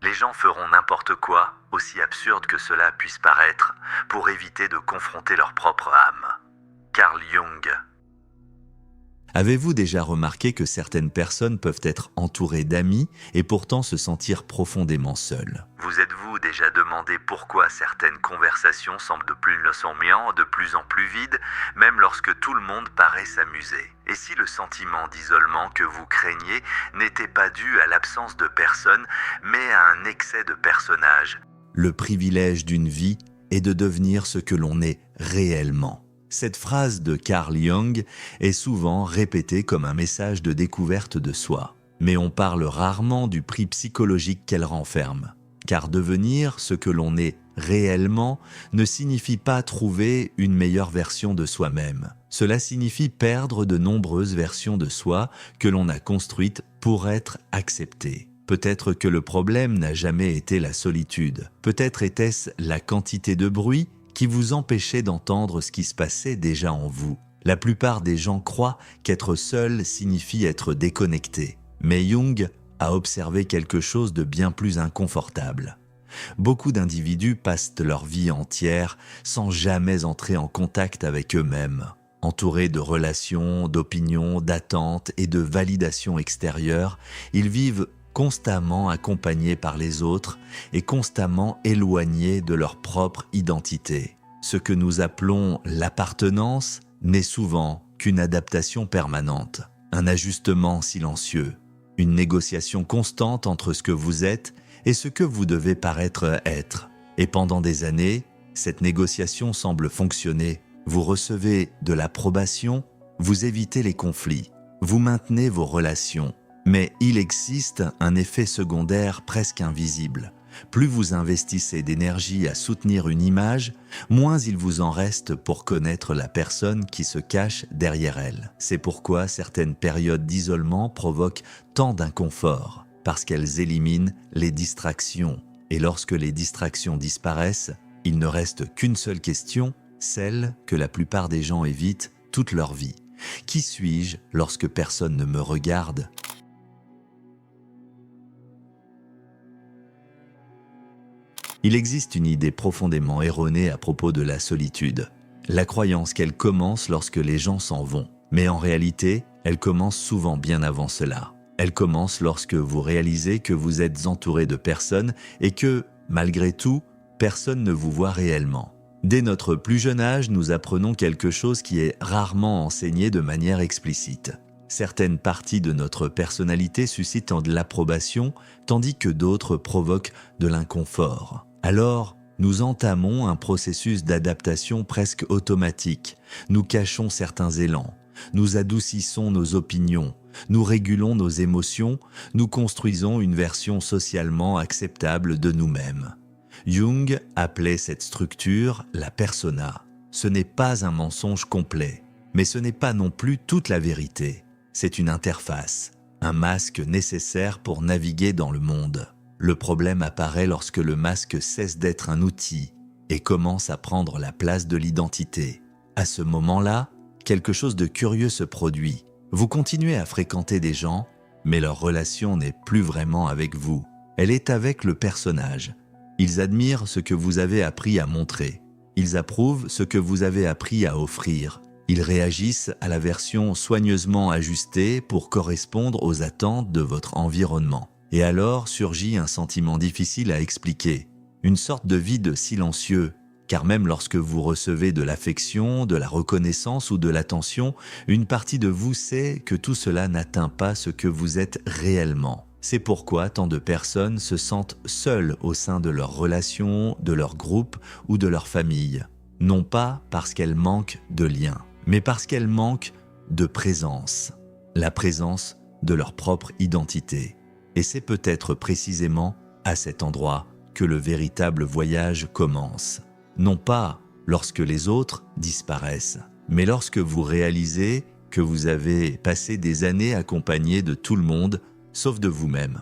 Les gens feront n'importe quoi, aussi absurde que cela puisse paraître, pour éviter de confronter leur propre âme. Carl Jung. Avez-vous déjà remarqué que certaines personnes peuvent être entourées d'amis et pourtant se sentir profondément seules? Vous êtes-vous déjà demandé pourquoi certaines conversations semblent de plus en mieux, de plus en plus vides, même lorsque tout le monde paraît s'amuser? Et si le sentiment d'isolement que vous craignez n'était pas dû à l'absence de personnes, mais à un excès de personnages? Le privilège d'une vie est de devenir ce que l'on est réellement. Cette phrase de Carl Jung est souvent répétée comme un message de découverte de soi. Mais on parle rarement du prix psychologique qu'elle renferme. Car devenir ce que l'on est réellement ne signifie pas trouver une meilleure version de soi-même. Cela signifie perdre de nombreuses versions de soi que l'on a construites pour être acceptées. Peut-être que le problème n'a jamais été la solitude. Peut-être était-ce la quantité de bruit qui vous empêchait d'entendre ce qui se passait déjà en vous. La plupart des gens croient qu'être seul signifie être déconnecté. Mais Jung a observé quelque chose de bien plus inconfortable. Beaucoup d'individus passent leur vie entière sans jamais entrer en contact avec eux-mêmes. Entourés de relations, d'opinions, d'attentes et de validations extérieures, ils vivent constamment accompagnés par les autres et constamment éloignés de leur propre identité. Ce que nous appelons l'appartenance n'est souvent qu'une adaptation permanente, un ajustement silencieux, une négociation constante entre ce que vous êtes et ce que vous devez paraître être. Et pendant des années, cette négociation semble fonctionner. Vous recevez de l'approbation, vous évitez les conflits, vous maintenez vos relations. Mais il existe un effet secondaire presque invisible. Plus vous investissez d'énergie à soutenir une image, moins il vous en reste pour connaître la personne qui se cache derrière elle. C'est pourquoi certaines périodes d'isolement provoquent tant d'inconfort, parce qu'elles éliminent les distractions. Et lorsque les distractions disparaissent, il ne reste qu'une seule question, celle que la plupart des gens évitent toute leur vie. Qui suis-je lorsque personne ne me regarde ? Il existe une idée profondément erronée à propos de la solitude. La croyance qu'elle commence lorsque les gens s'en vont. Mais en réalité, elle commence souvent bien avant cela. Elle commence lorsque vous réalisez que vous êtes entouré de personnes et que, malgré tout, personne ne vous voit réellement. Dès notre plus jeune âge, nous apprenons quelque chose qui est rarement enseigné de manière explicite. Certaines parties de notre personnalité suscitent de l'approbation, tandis que d'autres provoquent de l'inconfort. Alors, nous entamons un processus d'adaptation presque automatique. Nous cachons certains élans, nous adoucissons nos opinions, nous régulons nos émotions, nous construisons une version socialement acceptable de nous-mêmes. Jung appelait cette structure la persona. Ce n'est pas un mensonge complet, mais ce n'est pas non plus toute la vérité. C'est une interface, un masque nécessaire pour naviguer dans le monde. Le problème apparaît lorsque le masque cesse d'être un outil et commence à prendre la place de l'identité. À ce moment-là, quelque chose de curieux se produit. Vous continuez à fréquenter des gens, mais leur relation n'est plus vraiment avec vous. Elle est avec le personnage. Ils admirent ce que vous avez appris à montrer. Ils approuvent ce que vous avez appris à offrir. Ils réagissent à la version soigneusement ajustée pour correspondre aux attentes de votre environnement. Et alors surgit un sentiment difficile à expliquer, une sorte de vide silencieux, car même lorsque vous recevez de l'affection, de la reconnaissance ou de l'attention, une partie de vous sait que tout cela n'atteint pas ce que vous êtes réellement. C'est pourquoi tant de personnes se sentent seules au sein de leur relation, de leur groupe ou de leur famille. Non pas parce qu'elles manquent de liens, mais parce qu'elles manquent de présence. La présence de leur propre identité. Et c'est peut-être précisément à cet endroit que le véritable voyage commence. Non pas lorsque les autres disparaissent, mais lorsque vous réalisez que vous avez passé des années accompagné de tout le monde, sauf de vous-même.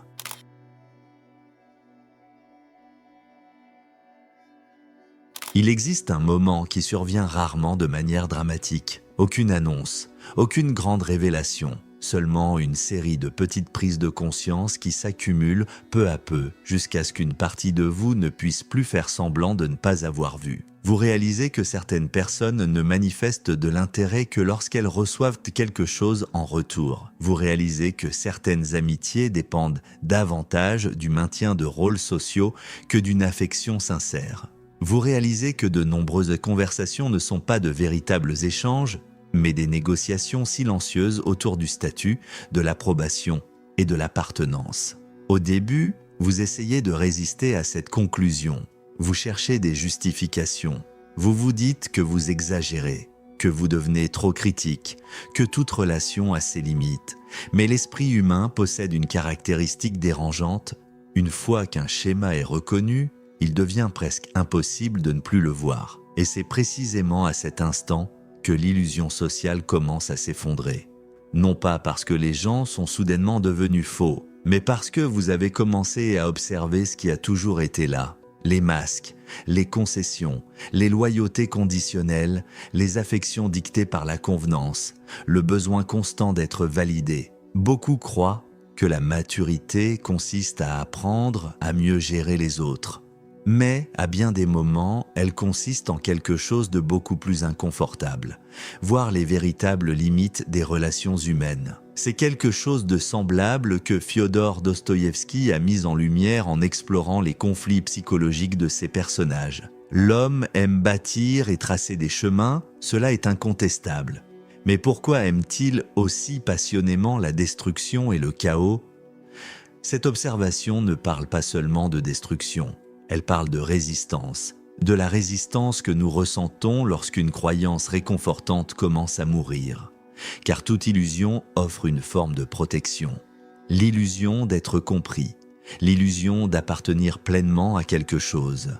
Il existe un moment qui survient rarement de manière dramatique. Aucune annonce, aucune grande révélation. seulement une série de petites prises de conscience qui s'accumulent peu à peu jusqu'à ce qu'une partie de vous ne puisse plus faire semblant de ne pas avoir vu. Vous réalisez que certaines personnes ne manifestent de l'intérêt que lorsqu'elles reçoivent quelque chose en retour. Vous réalisez que certaines amitiés dépendent davantage du maintien de rôles sociaux que d'une affection sincère. Vous réalisez que de nombreuses conversations ne sont pas de véritables échanges, mais des négociations silencieuses autour du statut, de l'approbation et de l'appartenance. Au début, vous essayez de résister à cette conclusion. Vous cherchez des justifications. Vous vous dites que vous exagérez, que vous devenez trop critique, que toute relation a ses limites. Mais l'esprit humain possède une caractéristique dérangeante. Une fois qu'un schéma est reconnu, il devient presque impossible de ne plus le voir. Et c'est précisément à cet instant que l'illusion sociale commence à s'effondrer. Non pas parce que les gens sont soudainement devenus faux, mais parce que vous avez commencé à observer ce qui a toujours été là. Les masques, les concessions, les loyautés conditionnelles, les affections dictées par la convenance, le besoin constant d'être validé. Beaucoup croient que la maturité consiste à apprendre à mieux gérer les autres. Mais, à bien des moments, elle consiste en quelque chose de beaucoup plus inconfortable, voir les véritables limites des relations humaines. C'est quelque chose de semblable que Fyodor Dostoïevski a mis en lumière en explorant les conflits psychologiques de ses personnages. L'homme aime bâtir et tracer des chemins, cela est incontestable. Mais pourquoi aime-t-il aussi passionnément la destruction et le chaos ? Cette observation ne parle pas seulement de destruction. Elle parle de résistance, de la résistance que nous ressentons lorsqu'une croyance réconfortante commence à mourir. Car toute illusion offre une forme de protection. L'illusion d'être compris, l'illusion d'appartenir pleinement à quelque chose,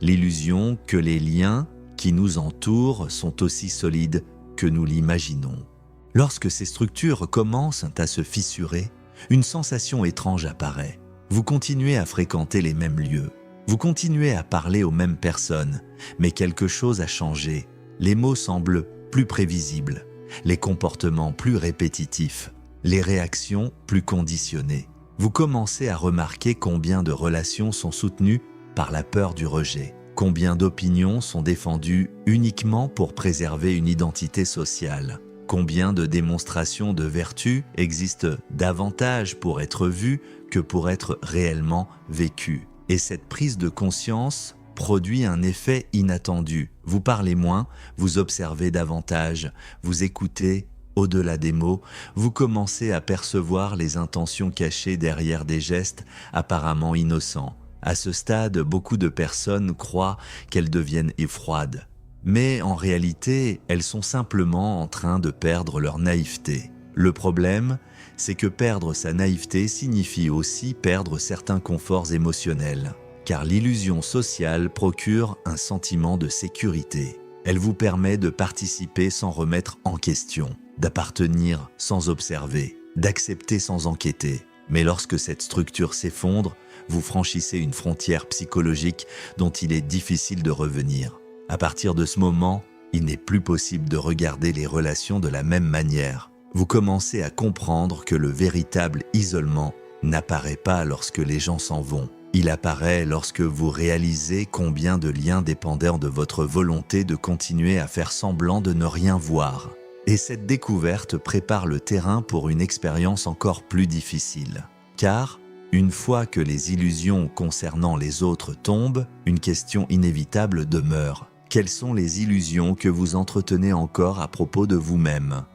l'illusion que les liens qui nous entourent sont aussi solides que nous l'imaginons. Lorsque ces structures commencent à se fissurer, une sensation étrange apparaît. Vous continuez à fréquenter les mêmes lieux. Vous continuez à parler aux mêmes personnes, mais quelque chose a changé. Les mots semblent plus prévisibles, les comportements plus répétitifs, les réactions plus conditionnées. Vous commencez à remarquer combien de relations sont soutenues par la peur du rejet, combien d'opinions sont défendues uniquement pour préserver une identité sociale, combien de démonstrations de vertu existent davantage pour être vues que pour être réellement vécues. Et cette prise de conscience produit un effet inattendu. Vous parlez moins, vous observez davantage, vous écoutez au-delà des mots, vous commencez à percevoir les intentions cachées derrière des gestes apparemment innocents. À ce stade, beaucoup de personnes croient qu'elles deviennent froides. Mais en réalité, elles sont simplement en train de perdre leur naïveté. Le problème, c'est que perdre sa naïveté signifie aussi perdre certains conforts émotionnels, car l'illusion sociale procure un sentiment de sécurité. Elle vous permet de participer sans remettre en question, d'appartenir sans observer, d'accepter sans enquêter. Mais lorsque cette structure s'effondre, vous franchissez une frontière psychologique dont il est difficile de revenir. À partir de ce moment, il n'est plus possible de regarder les relations de la même manière. Vous commencez à comprendre que le véritable isolement n'apparaît pas lorsque les gens s'en vont. Il apparaît lorsque vous réalisez combien de liens dépendaient de votre volonté de continuer à faire semblant de ne rien voir. Et cette découverte prépare le terrain pour une expérience encore plus difficile. Car, une fois que les illusions concernant les autres tombent, une question inévitable demeure. Quelles sont les illusions que vous entretenez encore à propos de vous-même ?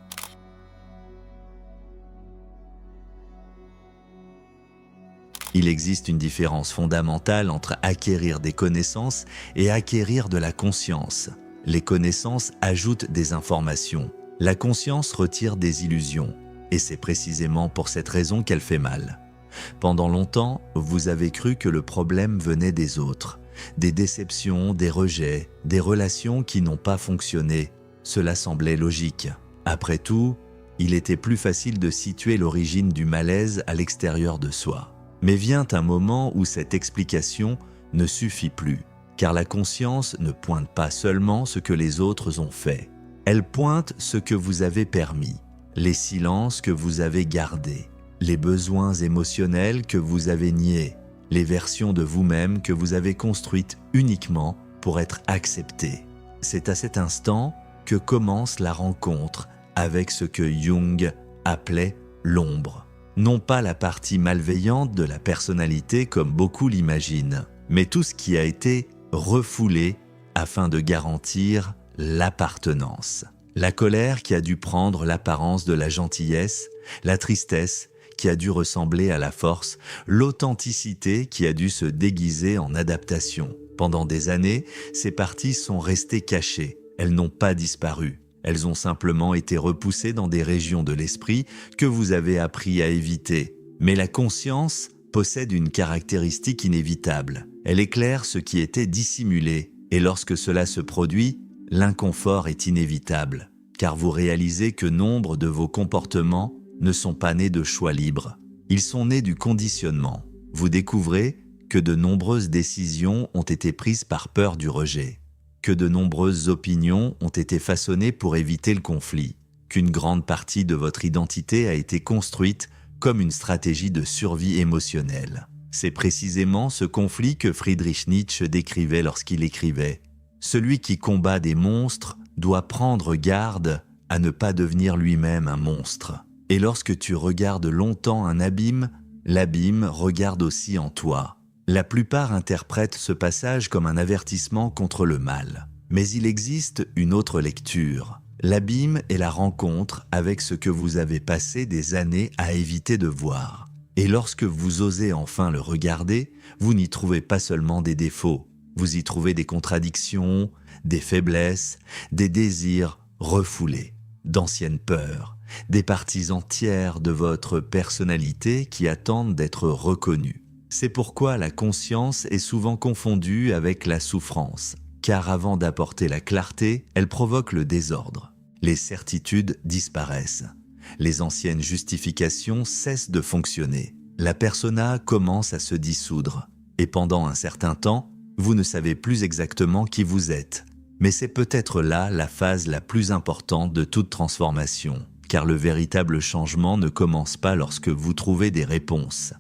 Il existe une différence fondamentale entre acquérir des connaissances et acquérir de la conscience. Les connaissances ajoutent des informations. La conscience retire des illusions. Et c'est précisément pour cette raison qu'elle fait mal. Pendant longtemps, vous avez cru que le problème venait des autres. Des déceptions, des rejets, des relations qui n'ont pas fonctionné. Cela semblait logique. Après tout, il était plus facile de situer l'origine du malaise à l'extérieur de soi. Mais vient un moment où cette explication ne suffit plus, car la conscience ne pointe pas seulement ce que les autres ont fait. Elle pointe ce que vous avez permis. les silences que vous avez gardés, les besoins émotionnels que vous avez niés, les versions de vous-même que vous avez construites uniquement pour être acceptées. C'est à cet instant que commence la rencontre avec ce que Jung appelait l'ombre. Non pas la partie malveillante de la personnalité comme beaucoup l'imaginent, mais tout ce qui a été refoulé afin de garantir l'appartenance. La colère qui a dû prendre l'apparence de la gentillesse, la tristesse qui a dû ressembler à la force, l'authenticité qui a dû se déguiser en adaptation. Pendant des années, ces parties sont restées cachées, elles n'ont pas disparu. Elles ont simplement été repoussées dans des régions de l'esprit que vous avez appris à éviter. Mais la conscience possède une caractéristique inévitable. Elle éclaire ce qui était dissimulé. Et lorsque cela se produit, l'inconfort est inévitable, car vous réalisez que nombre de vos comportements ne sont pas nés de choix libres. Ils sont nés du conditionnement. Vous découvrez que de nombreuses décisions ont été prises par peur du rejet, que de nombreuses opinions ont été façonnées pour éviter le conflit, qu'une grande partie de votre identité a été construite comme une stratégie de survie émotionnelle. C'est précisément ce conflit que Friedrich Nietzsche décrivait lorsqu'il écrivait « Celui qui combat des monstres doit prendre garde à ne pas devenir lui-même un monstre. Et lorsque tu regardes longtemps un abîme, l'abîme regarde aussi en toi. » La plupart interprètent ce passage comme un avertissement contre le mal. Mais il existe une autre lecture. L'abîme est la rencontre avec ce que vous avez passé des années à éviter de voir. Et lorsque vous osez enfin le regarder, vous n'y trouvez pas seulement des défauts. Vous y trouvez des contradictions, des faiblesses, des désirs refoulés, d'anciennes peurs, des parties entières de votre personnalité qui attendent d'être reconnues. C'est pourquoi la conscience est souvent confondue avec la souffrance, car avant d'apporter la clarté, elle provoque le désordre. Les certitudes disparaissent. Les anciennes justifications cessent de fonctionner. La persona commence à se dissoudre. Et pendant un certain temps, vous ne savez plus exactement qui vous êtes. Mais c'est peut-être là la phase la plus importante de toute transformation, car le véritable changement ne commence pas lorsque vous trouvez des réponses.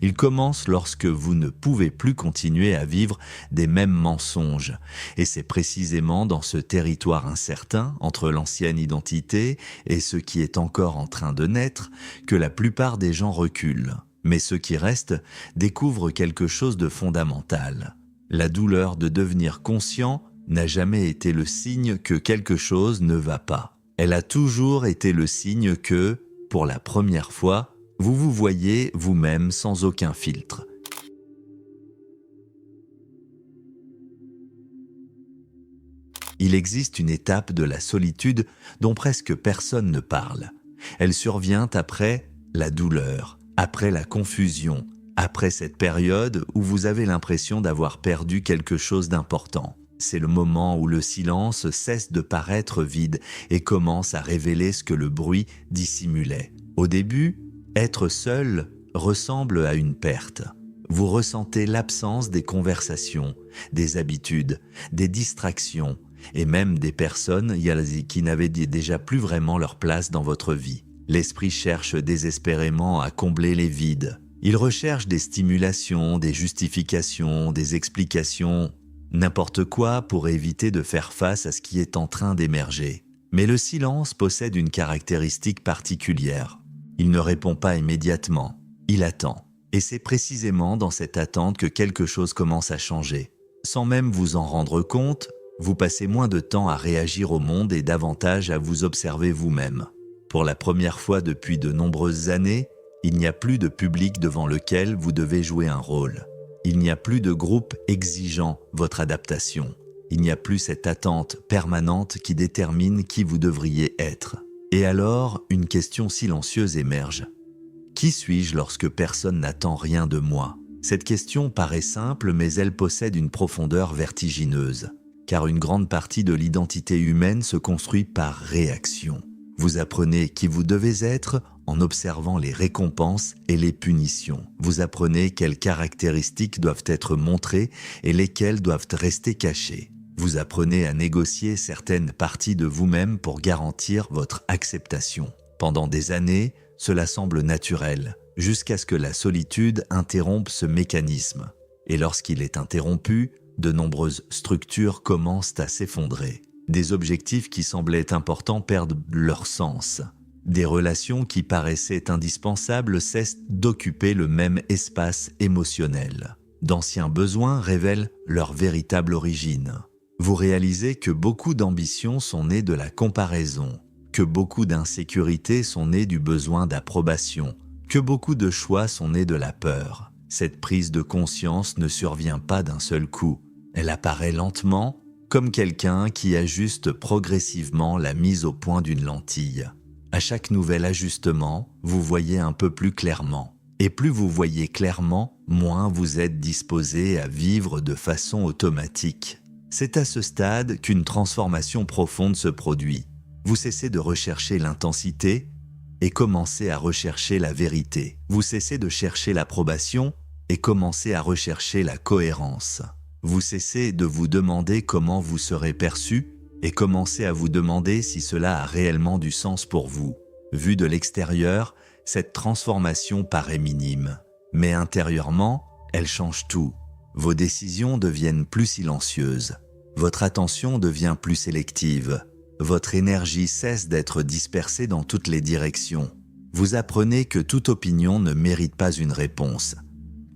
Il commence lorsque vous ne pouvez plus continuer à vivre des mêmes mensonges. Et c'est précisément dans ce territoire incertain, entre l'ancienne identité et ce qui est encore en train de naître, que la plupart des gens reculent. Mais ceux qui restent découvrent quelque chose de fondamental. La douleur de devenir conscient n'a jamais été le signe que quelque chose ne va pas. Elle a toujours été le signe que, pour la première fois, vous vous voyez vous-même sans aucun filtre. Il existe une étape de la solitude dont presque personne ne parle. Elle survient après la douleur, après la confusion, après cette période où vous avez l'impression d'avoir perdu quelque chose d'important. C'est le moment où le silence cesse de paraître vide et commence à révéler ce que le bruit dissimulait. Au début, être seul ressemble à une perte. Vous ressentez l'absence des conversations, des habitudes, des distractions et même des personnes qui n'avaient déjà plus vraiment leur place dans votre vie. L'esprit cherche désespérément à combler les vides. Il recherche des stimulations, des justifications, des explications, n'importe quoi pour éviter de faire face à ce qui est en train d'émerger. Mais le silence possède une caractéristique particulière. Il ne répond pas immédiatement, il attend. Et c'est précisément dans cette attente que quelque chose commence à changer. Sans même vous en rendre compte, vous passez moins de temps à réagir au monde et davantage à vous observer vous-même. Pour la première fois depuis de nombreuses années, il n'y a plus de public devant lequel vous devez jouer un rôle. Il n'y a plus de groupe exigeant votre adaptation. Il n'y a plus cette attente permanente qui détermine qui vous devriez être. Et alors, une question silencieuse émerge. Qui suis-je lorsque personne n'attend rien de moi? Cette question paraît simple, mais elle possède une profondeur vertigineuse, car une grande partie de l'identité humaine se construit par réaction. Vous apprenez qui vous devez être en observant les récompenses et les punitions. Vous apprenez quelles caractéristiques doivent être montrées et lesquelles doivent rester cachées. Vous apprenez à négocier certaines parties de vous-même pour garantir votre acceptation. Pendant des années, cela semble naturel, jusqu'à ce que la solitude interrompe ce mécanisme. Et lorsqu'il est interrompu, de nombreuses structures commencent à s'effondrer. Des objectifs qui semblaient importants perdent leur sens. Des relations qui paraissaient indispensables cessent d'occuper le même espace émotionnel. D'anciens besoins révèlent leur véritable origine. Vous réalisez que beaucoup d'ambitions sont nées de la comparaison, que beaucoup d'insécurités sont nées du besoin d'approbation, que beaucoup de choix sont nés de la peur. Cette prise de conscience ne survient pas d'un seul coup. Elle apparaît lentement, comme quelqu'un qui ajuste progressivement la mise au point d'une lentille. À chaque nouvel ajustement, vous voyez un peu plus clairement. Et plus vous voyez clairement, moins vous êtes disposé à vivre de façon automatique. C'est à ce stade qu'une transformation profonde se produit. Vous cessez de rechercher l'intensité et commencez à rechercher la vérité. Vous cessez de chercher l'approbation et commencez à rechercher la cohérence. Vous cessez de vous demander comment vous serez perçu et commencez à vous demander si cela a réellement du sens pour vous. Vu de l'extérieur, cette transformation paraît minime, mais intérieurement, elle change tout. Vos décisions deviennent plus silencieuses. Votre attention devient plus sélective. Votre énergie cesse d'être dispersée dans toutes les directions. Vous apprenez que toute opinion ne mérite pas une réponse,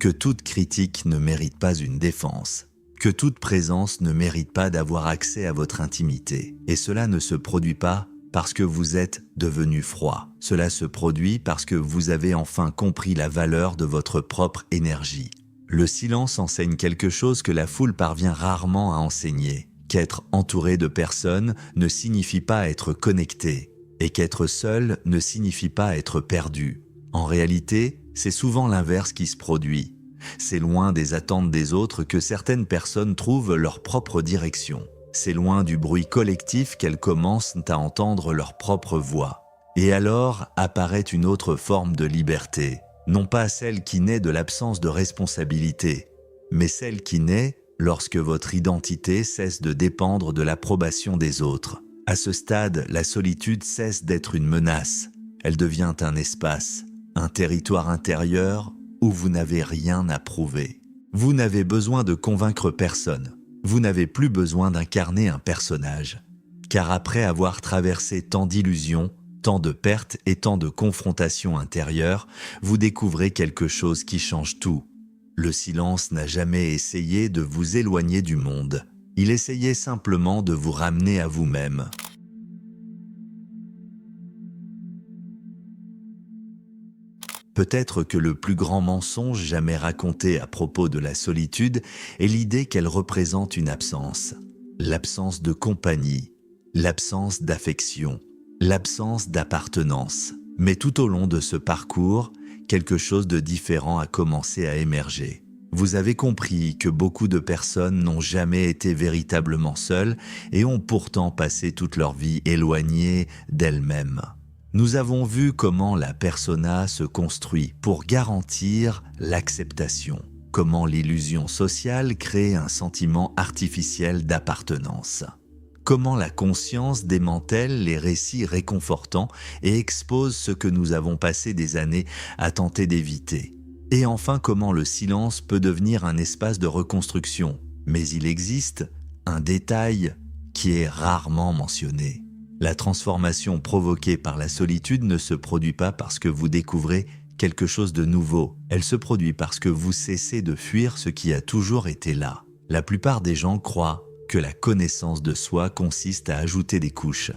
que toute critique ne mérite pas une défense, que toute présence ne mérite pas d'avoir accès à votre intimité. Et cela ne se produit pas parce que vous êtes devenu froid. Cela se produit parce que vous avez enfin compris la valeur de votre propre énergie. Le silence enseigne quelque chose que la foule parvient rarement à enseigner, qu'être entouré de personnes ne signifie pas être connecté, et qu'être seul ne signifie pas être perdu. En réalité, c'est souvent l'inverse qui se produit. C'est loin des attentes des autres que certaines personnes trouvent leur propre direction. C'est loin du bruit collectif qu'elles commencent à entendre leur propre voix. Et alors apparaît une autre forme de liberté, non pas celle qui naît de l'absence de responsabilité, mais celle qui naît lorsque votre identité cesse de dépendre de l'approbation des autres. À ce stade, la solitude cesse d'être une menace. Elle devient un espace, un territoire intérieur où vous n'avez rien à prouver. Vous n'avez besoin de convaincre personne. Vous n'avez plus besoin d'incarner un personnage. Car après avoir traversé tant d'illusions, tant de pertes et tant de confrontations intérieures, vous découvrez quelque chose qui change tout. Le silence n'a jamais essayé de vous éloigner du monde. Il essayait simplement de vous ramener à vous-même. Peut-être que le plus grand mensonge jamais raconté à propos de la solitude est l'idée qu'elle représente une absence. L'absence de compagnie, l'absence d'affection, l'absence d'appartenance. Mais tout au long de ce parcours, quelque chose de différent a commencé à émerger. Vous avez compris que beaucoup de personnes n'ont jamais été véritablement seules et ont pourtant passé toute leur vie éloignées d'elles-mêmes. Nous avons vu comment la persona se construit pour garantir l'acceptation, comment l'illusion sociale crée un sentiment artificiel d'appartenance, comment la conscience démantèle les récits réconfortants et expose ce que nous avons passé des années à tenter d'éviter, et enfin comment le silence peut devenir un espace de reconstruction. Mais il existe un détail qui est rarement mentionné. La transformation provoquée par la solitude ne se produit pas parce que vous découvrez quelque chose de nouveau. Elle se produit parce que vous cessez de fuir ce qui a toujours été là. La plupart des gens croient que la connaissance de soi consiste à ajouter des couches.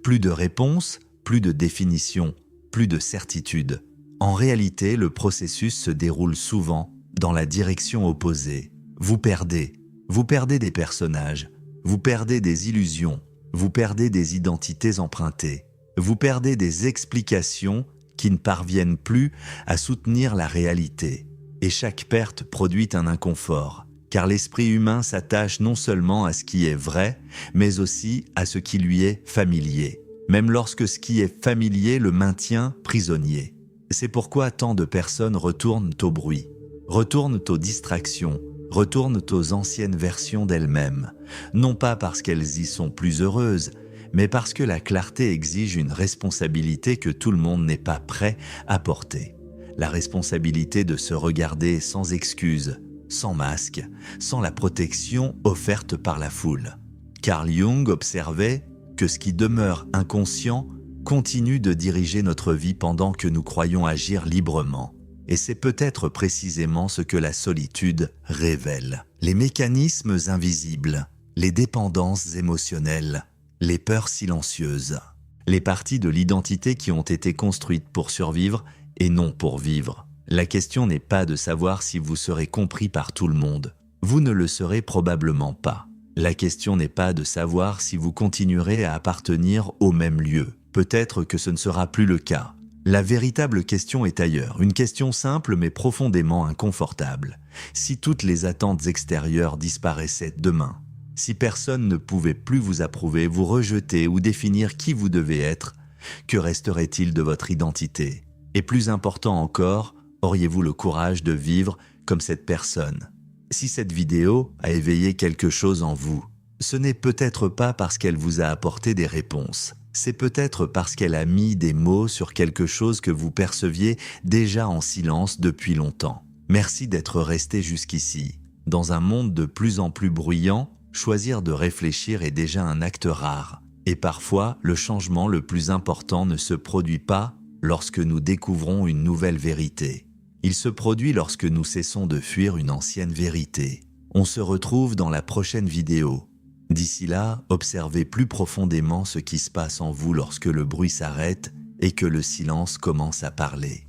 Plus de réponses, plus de définitions, plus de certitude. En réalité, le processus se déroule souvent dans la direction opposée. Vous perdez des personnages, vous perdez des illusions, vous perdez des identités empruntées, vous perdez des explications qui ne parviennent plus à soutenir la réalité. Et chaque perte produit un inconfort, car l'esprit humain s'attache non seulement à ce qui est vrai, mais aussi à ce qui lui est familier, même lorsque ce qui est familier le maintient prisonnier. C'est pourquoi tant de personnes retournent au bruit, retournent aux distractions, retournent aux anciennes versions d'elles-mêmes, non pas parce qu'elles y sont plus heureuses, mais parce que la clarté exige une responsabilité que tout le monde n'est pas prêt à porter. La responsabilité de se regarder sans excuse, sans masque, sans la protection offerte par la foule. Carl Jung observait que ce qui demeure inconscient continue de diriger notre vie pendant que nous croyons agir librement. Et c'est peut-être précisément ce que la solitude révèle. Les mécanismes invisibles, les dépendances émotionnelles, les peurs silencieuses, les parties de l'identité qui ont été construites pour survivre et non pour vivre. La question n'est pas de savoir si vous serez compris par tout le monde. Vous ne le serez probablement pas. La question n'est pas de savoir si vous continuerez à appartenir au même lieu. Peut-être que ce ne sera plus le cas. La véritable question est ailleurs, une question simple mais profondément inconfortable. Si toutes les attentes extérieures disparaissaient demain, si personne ne pouvait plus vous approuver, vous rejeter ou définir qui vous devez être, que resterait-il de votre identité? Et plus important encore, auriez-vous le courage de vivre comme cette personne? Si cette vidéo a éveillé quelque chose en vous, ce n'est peut-être pas parce qu'elle vous a apporté des réponses. C'est peut-être parce qu'elle a mis des mots sur quelque chose que vous perceviez déjà en silence depuis longtemps. Merci d'être resté jusqu'ici. Dans un monde de plus en plus bruyant, choisir de réfléchir est déjà un acte rare. Et parfois, le changement le plus important ne se produit pas lorsque nous découvrons une nouvelle vérité. Il se produit lorsque nous cessons de fuir une ancienne vérité. On se retrouve dans la prochaine vidéo. D'ici là, observez plus profondément ce qui se passe en vous lorsque le bruit s'arrête et que le silence commence à parler.